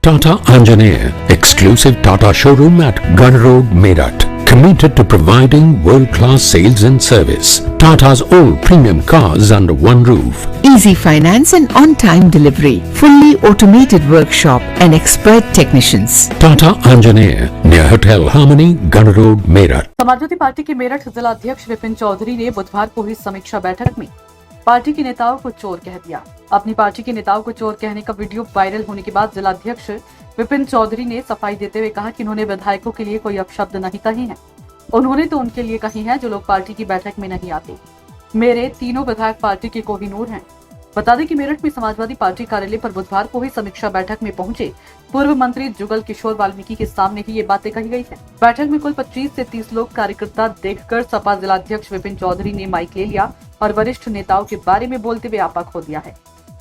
Tata Anjaneya, exclusive Tata showroom at Gun Road, Meerut. Committed to providing world-class sales and service. Tata's all premium cars under one roof. Easy finance and on-time delivery. Fully automated workshop and expert technicians. Tata Anjaneya, near Hotel Harmony, Gun Road, Meerut. Samajwadi party के मेरठ जिला अध्यक्ष विपिन चौधरी ने बुधवार को हुई समीक्षा बैठक में पार्टी के नेताओं को चोर कह दिया। अपनी पार्टी के नेताओं को चोर कहने का वीडियो वायरल होने के बाद जिला अध्यक्ष विपिन चौधरी ने सफाई देते हुए कहा कि उन्होंने विधायकों के लिए कोई अपशब्द नहीं कही है। उन्होंने तो उनके लिए कही है जो लोग पार्टी की बैठक में नहीं आते। मेरे तीनों विधायक पार्टी के कोहिनूर हैं। बता दें कि मेरठ में समाजवादी पार्टी कार्यालय पर बुधवार को हुई समीक्षा बैठक में पहुंचे पूर्व मंत्री जुगल किशोर वाल्मीकि के सामने ही ये बातें कही गई है। बैठक में कुल 25 से 30 लोग कार्यकर्ता देखकर सपा जिलाध्यक्ष विपिन चौधरी ने माइक ले लिया और वरिष्ठ नेताओं के बारे में बोलते हुए आपा खो दिया है।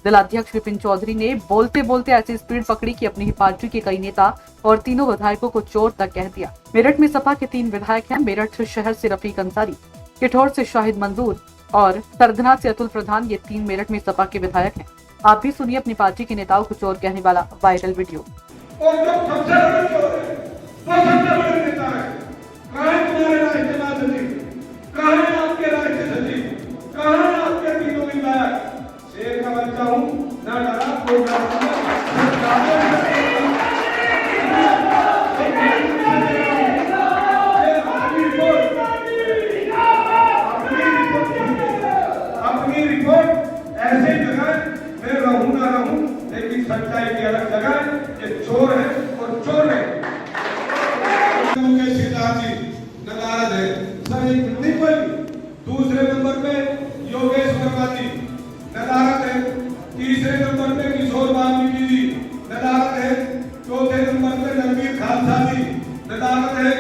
जिलाध्यक्ष विपिन चौधरी ने बोलते बोलते ऐसी स्पीड पकड़ी कि अपनी ही पार्टी के कई नेता और तीनों विधायकों को चोर तक कह दिया। मेरठ में सपा के 3 विधायक हैं। मेरठ शहर से रफीक अंसारी, किठौर से शाहिद मंजूर और सरधना से अतुल प्रधान, ये 3 मेरठ में सपा के विधायक हैं। आप भी सुनिए अपनी पार्टी के नेताओं को चोर कहने वाला वायरल वीडियो। और जो सबसे बड़े चोर है, वो सबसे बड़े नेता है। कहाँ है तुम्हारे राष्ट्रीय सचिव? कहाँ है आपके राष्ट्रीय सचिव? कहाँ है आपके तीनों विधायक? शेर का बच्चा हूँ, ना डरा कोई अपनी रिपोर्ट ऐसे जगह मैं रहूँ ना रहूँ, लेकिन सच्चाई की अलग जगह ये चोर है और चोर है। मुकेश जी नदारद है, सर एक नहीं बोली। दूसरे नंबर पे योगेश वर्मा जी नदारद है। तीसरे नंबर पे किशोर वाल्मीकि जी नदारद है। चौथे नंबर पे रणवीर खालसा जी नदारद है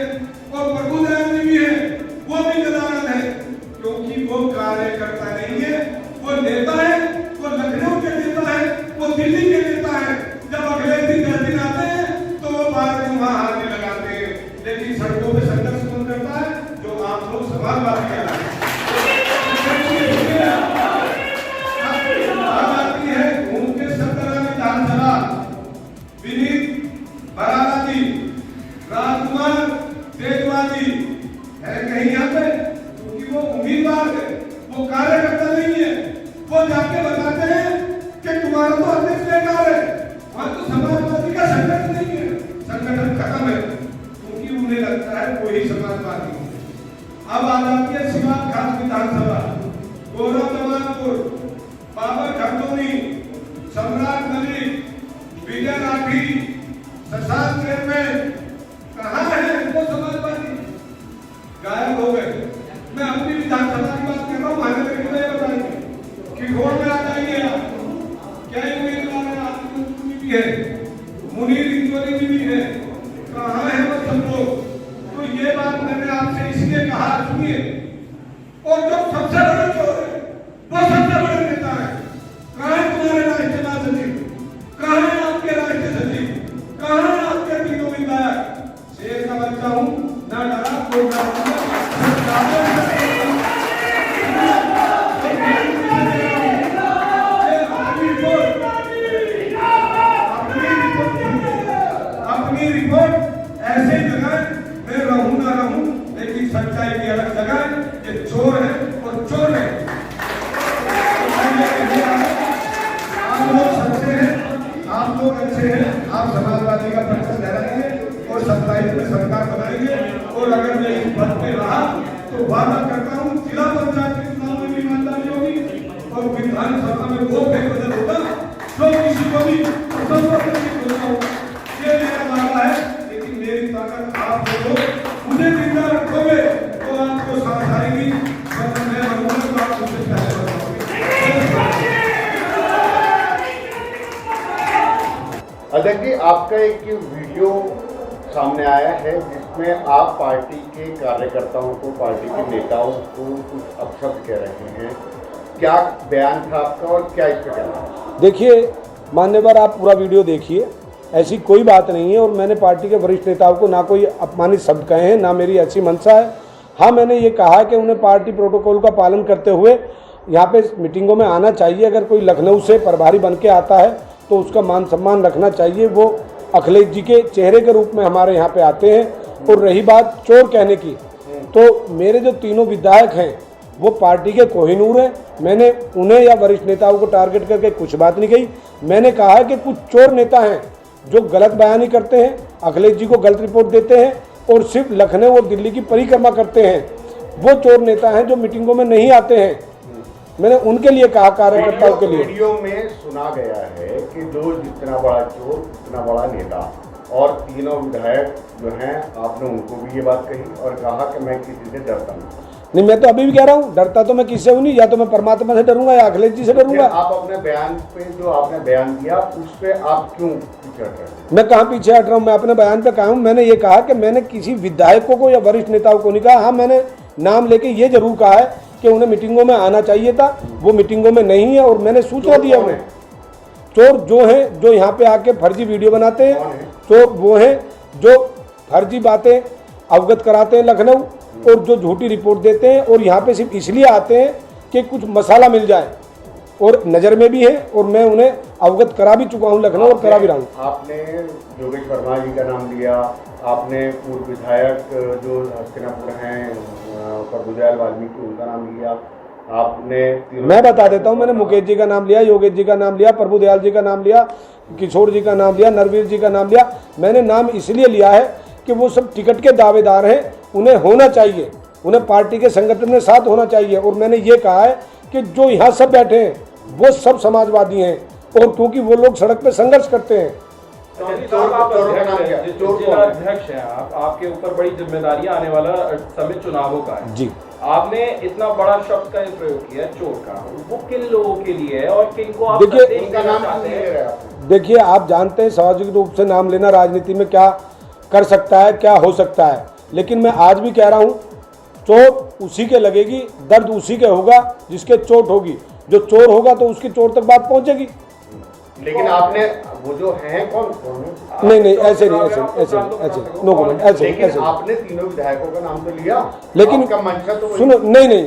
और प्रभु दयाल जी भी है, वो भी नदारद है, क्योंकि वो कार्यकर्ता नहीं है, वो नेता है। वो लखनऊ के नेता है, वो दिल्ली के नेता है। जब अगले दिन 10 दिन आते हैं तो वो बाहर में वहां हारने लगाते हैं, लेकिन सड़कों पे संघर्ष कौन करता है? जो आप लोग समाजवादी है। आती है घूम के सत्रह विधानसभा विनीत बराला जी, राजकुमार तेजवादी है कहीं यहाँ पे, क्योंकि वो उम्मीदवार है, वो कार्यकर्ता नहीं है। वो जाके बताते हैं कि तुम्हारा तो अध्यक्ष बेकार है, वहां तो समाजवादी का संगठन नहीं है, संगठन खत्म है, क्योंकि उन्हें लगता है कोई समाजवादी है। अब आ जाती है सीमांत खास विधानसभा, गोरा जमालपुर, बाबर खरदोनी, सम्राट मलिक, विजय राठी, शशांक चेयरमैन, कहाँ है वो समाजवादी? गायब हो गए। मैं अपनी विधानसभा की बात कर रहा हूँ, महानगर के लिए बताएंगे कि घोर में आ जाएंगे आप। क्या उम्मीदवार है? आपकी भी है, मुनीर इंदौरी जी भी है, कहाँ है वो सब लोग? तो ये बात मैंने आपसे इसलिए कहा, सुनिए। और जो सबसे बड़े चोर है, वो सबसे बड़े नेता है। कहाँ है तुम्हारे राष्ट्रीय सचिव? कहाँ है आपके राष्ट्रीय सचिव? कहाँ है आपके तीनों विधायक? शेर का बच्चा हूँ, ना डरा कोई अपनी रिपोर्ट ऐसे जगह मैं रहूँ ना रहूँ, लेकिन सच्चाई की अलग जगह ये चोर है और चोर है। आप लोग सच्चे हैं, आप लोग अच्छे हैं, आप समाजवादी का प्रचार लहराएंगे और 27 में सरकार बनाएंगे। और अगर मैं इस पद पे रहा तो वादा करता हूँ जिला पंचायत के चुनाव में भी ईमानदारी होगी और विधानसभा में वो फेरबदल होगा जो किसी को भी होता हो। ये मेरा वादा है, लेकिन मेरी ताकत आप लोग मुझे जिंदा रखोगे तो आपको सांस आएगी, वरना मैं मरूंगा तो आप मुझे पहले बताओगे। अध्यक्ष जी, आपका एक वीडियो सामने आया है जिसमें आप पार्टी के कार्यकर्ताओं को, पार्टी के नेताओं को कुछ अपशब्द कह रहे हैं। क्या बयान था आपका और क्या इस पर कहना है? देखिए मान्यवर, आप पूरा वीडियो देखिए, ऐसी कोई बात नहीं है और मैंने पार्टी के वरिष्ठ नेताओं को ना कोई अपमानित शब्द कहे हैं, ना मेरी ऐसी मंशा है। हाँ, मैंने ये कहा कि उन्हें पार्टी प्रोटोकॉल का पालन करते हुए यहाँ पे मीटिंगों में आना चाहिए। अगर कोई लखनऊ से प्रभारी बन के आता है तो उसका मान सम्मान रखना चाहिए। वो अखिलेश जी के चेहरे के रूप में हमारे यहाँ पे आते हैं। और रही बात चोर कहने की, तो मेरे जो तीनों विधायक हैं वो पार्टी के कोहिनूर हैं। मैंने उन्हें या वरिष्ठ नेताओं को टारगेट करके कुछ बात नहीं कही। मैंने कहा है कि कुछ चोर नेता हैं जो गलत बयानी करते हैं, अखिलेश जी को गलत रिपोर्ट देते हैं और सिर्फ लखनऊ और दिल्ली की परिक्रमा करते हैं। वो चोर नेता हैं जो मीटिंगों में नहीं आते हैं। मैंने उनके लिए कहा, कार्यकर्ताओं के लिए। वीडियो में सुना गया है कि जो जितना बड़ा चोर उतना बड़ा नेता, और तीनों विधायक जो हैं आपने उनको भी ये बात कही और कहा कि मैं किसी से डरता नहीं। मैं तो अभी भी कह रहा हूँ, डरता तो मैं किससे हूँ नहीं, या तो मैं परमात्मा से डरूंगा या अखिलेश जी से डरूंगा। आप अपने बयान पे जो आपने बयान दिया उस पे आप क्यों पीछे हट रहे हैं? मैं कहाँ पीछे हट रहा हूँ? मैं अपने बयान पे कहा हूँ, मैंने ये कहा कि मैंने किसी विधायकों को या वरिष्ठ नेताओं को नहीं कहा। हाँ, मैंने नाम लेके ये जरूर कहा है कि उन्हें मीटिंगों में आना चाहिए था, वो मीटिंगों में नहीं है और मैंने सूचना दिया उन्हें। चोर जो हैं जो यहाँ पे आके फर्जी वीडियो बनाते हैं, चोर वो हैं जो फर्जी बातें अवगत कराते हैं लखनऊ और जो झूठी रिपोर्ट देते हैं और यहाँ पे सिर्फ इसलिए आते हैं कि कुछ मसाला मिल जाए, और नज़र में भी है और मैं उन्हें अवगत करा भी चुका हूँ लखनऊ और करा भी रहा हूँ। आपने योगेश वर्मा जी का नाम लिया, आपने पूर्व विधायक जो हस्तिनापुर हैं प्रभुदयाल वाल्मीकि उनका नाम लिया, आपने मैं बता देता हूं, मैंने मुकेश जी का नाम लिया, योगेश जी का नाम लिया, प्रभुदयाल जी का नाम लिया, किशोर जी का नाम लिया, नरवीर जी का नाम लिया। मैंने नाम इसलिए लिया है कि वो सब टिकट के दावेदार हैं, उन्हें होना चाहिए, उन्हें पार्टी के संगठन में साथ होना चाहिए। और मैंने ये कहा है कि जो यहाँ सब बैठे हैं वो सब समाजवादी हैं, और क्योंकि वो लोग सड़क पे संघर्ष करते हैं। अध्यक्ष हैं आप, आपके ऊपर बड़ी जिम्मेदारी आने वाला समय चुनावों का है जी। आपने इतना बड़ा शब्द का प्रयोग किया चोर का, वो किन लोगों के लिए है और किनको आप देखिए, उनका नाम चाहते हैं? देखिए, आप जानते हैं सामाजिक रूप से नाम लेना राजनीति में क्या कर सकता है, क्या हो सकता है। लेकिन मैं आज भी कह रहा हूँ, चोट उसी के लगेगी, दर्द उसी के होगा जिसके चोट होगी। जो चोर होगा तो उसकी चोट तक बात पहुंचेगी। लेकिन आपने वो जो हैं कौन? नहीं, ऐसे नो कमेंट, ऐसे आपने तीनों विधायकों का नाम तो लिया, लेकिन मंशा तो सुनो, नहीं,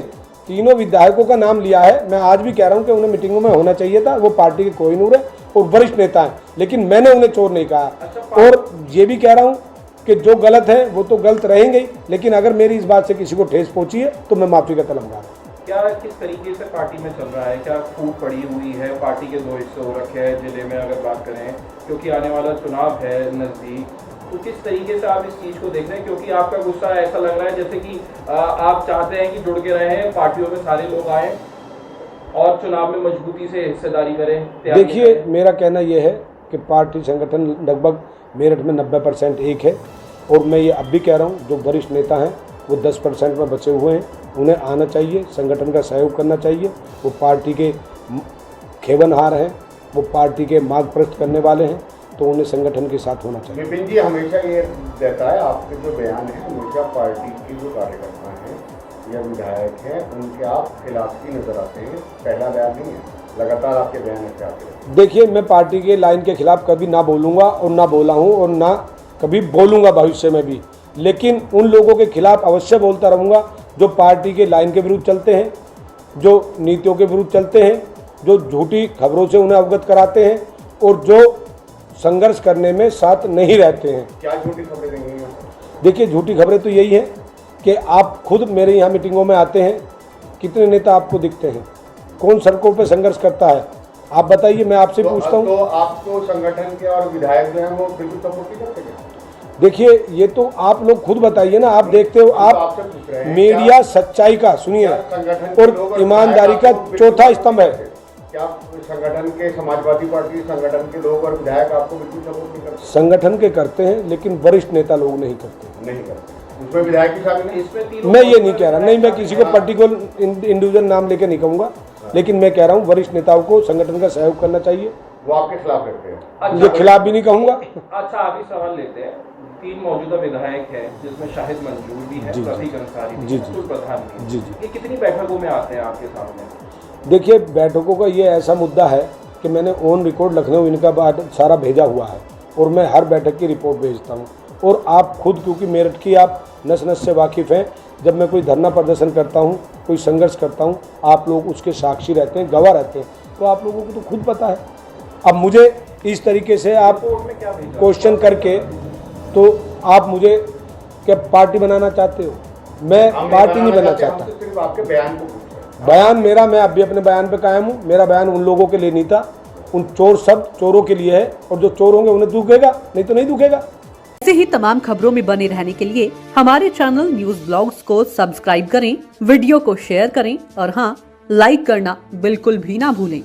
तीनों विधायकों का नाम लिया है। मैं आज भी कह रहा हूं कि उन्हें मीटिंगों में होना चाहिए था, वो पार्टी के कोहिनूर है और वरिष्ठ नेता हैं, लेकिन मैंने उन्हें चोर नहीं कहा। और ये भी कह रहा हूं कि जो गलत है वो तो गलत रहेंगे ही, लेकिन अगर मेरी इस बात से किसी को ठेस पहुंची है तो मैं माफी का तलबगार हूं। क्या किस तरीके से पार्टी में चल रहा है? क्या फूट पड़ी हुई है? पार्टी के दो हिस्से हो रखे हैं जिले में, अगर बात करें क्योंकि आने वाला चुनाव है नजदीक, तो किस तरीके से आप इस चीज को देख रहे हैं? क्योंकि आपका गुस्सा ऐसा लग रहा है जैसे कि आप चाहते हैं कि जुड़ के रहें, पार्टियों में सारे लोग आए और चुनाव में मजबूती से हिस्सेदारी करें। देखिए, मेरा कहना यह है कि पार्टी संगठन लगभग मेरठ में 90% एक है, और मैं ये अब भी कह रहा हूँ, जो वरिष्ठ नेता हैं वो 10% में बचे हुए हैं, उन्हें आना चाहिए, संगठन का सहयोग करना चाहिए। वो पार्टी के खेवनहार हैं, वो पार्टी के मार्ग प्रशस्त करने वाले हैं, तो उन्हें संगठन के साथ होना चाहिए। विपिन जी, हमेशा ये रहता है आपके जो बयान है, हमेशा पार्टी के जो कार्यकर्ता हैं या विधायक हैं उनके आप खिलाफ ही नजर आते हैं। पहला बयान नहीं है, लगातार आपके बयान ऐसे आते हैं। देखिए, मैं पार्टी के लाइन के खिलाफ कभी ना बोलूँगा और ना बोला हूँ और ना कभी बोलूँगा भविष्य में भी, लेकिन उन लोगों के खिलाफ अवश्य बोलता रहूँगा जो पार्टी के लाइन के विरुद्ध चलते हैं, जो नीतियों के विरुद्ध चलते हैं, जो झूठी खबरों से उन्हें अवगत कराते हैं और जो संघर्ष करने में साथ नहीं रहते हैं। क्या झूठी खबरें देंगे? देखिए, झूठी खबरें तो यही है कि आप खुद मेरे यहाँ मीटिंगों में आते हैं, कितने नेता आपको दिखते हैं? कौन सड़कों पर संघर्ष करता है? आप बताइए, मैं आपसे पूछता हूँ। तो आपको संगठन के और विधायक जो हैं वो बिल्कुल सपोर्ट नहीं करते हैं? देखिए, ये तो आप लोग खुद बताइए ना, आप देखते हो, आप मीडिया सच्चाई का सुनिए और ईमानदारी का चौथा स्तंभ है। क्या संगठन के, समाजवादी पार्टी संगठन के लोग और विधायक आपको बिल्कुल सपोर्ट नहीं करते? संगठन के करते हैं, लेकिन वरिष्ठ नेता लोग नहीं करते। नहीं करते, उसमें विधायक भी शामिल नहीं? इसमें मैं ये नहीं कह रहा, नहीं, मैं किसी को पर्टिकुलर इंडिविजुअल नाम लेकर नहीं कहूँगा, लेकिन मैं कह रहा हूँ वरिष्ठ नेताओं को संगठन का सहयोग करना चाहिए। वो आपके खिलाफ करते हैं? ये खिलाफ भी नहीं कहूँगा। अच्छा, आखिरी सवाल लेते हैं। 3 मौजूदा विधायक हैं जिसमें शाहिद मंजूर भी है, प्रतीक अंसारी भी, अतुल प्रधान भी। ये कितनी बैठकों में आते हैं आपके सामने? देखिए, बैठकों का ये ऐसा मुद्दा है कि मैंने ऑन रिकॉर्ड लखनऊ इनका बाद सारा भेजा हुआ है और मैं हर बैठक की रिपोर्ट भेजता हूँ। और आप खुद, क्योंकि मेरठ की आप नस नस से वाकिफ़ हैं, जब मैं कोई धरना प्रदर्शन करता हूँ, कोई संघर्ष करता हूँ, आप लोग उसके साक्षी रहते हैं, गवाह रहते हैं, तो आप लोगों को तो खुद पता है। अब मुझे इस तरीके से आप क्वेश्चन करके तो आप मुझे क्या पार्टी बनाना चाहते हो? मैं पार्टी नहीं बनना चाहता। सिर्फ आपके बयान को पूछ रहे हैं। बयान मेरा, मैं अभी अपने बयान पे कायम हूँ। मेरा बयान उन लोगों के लिए नहीं था, उन चोर सब चोरों के लिए है, और जो चोर होंगे उन्हें दुखेगा, नहीं तो नहीं दुखेगा। ऐसे ही तमाम खबरों में बने रहने के लिए हमारे चैनल न्यूज ब्लॉग्स को सब्सक्राइब करें, वीडियो को शेयर करें और हाँ, लाइक करना बिल्कुल भी ना भूलें।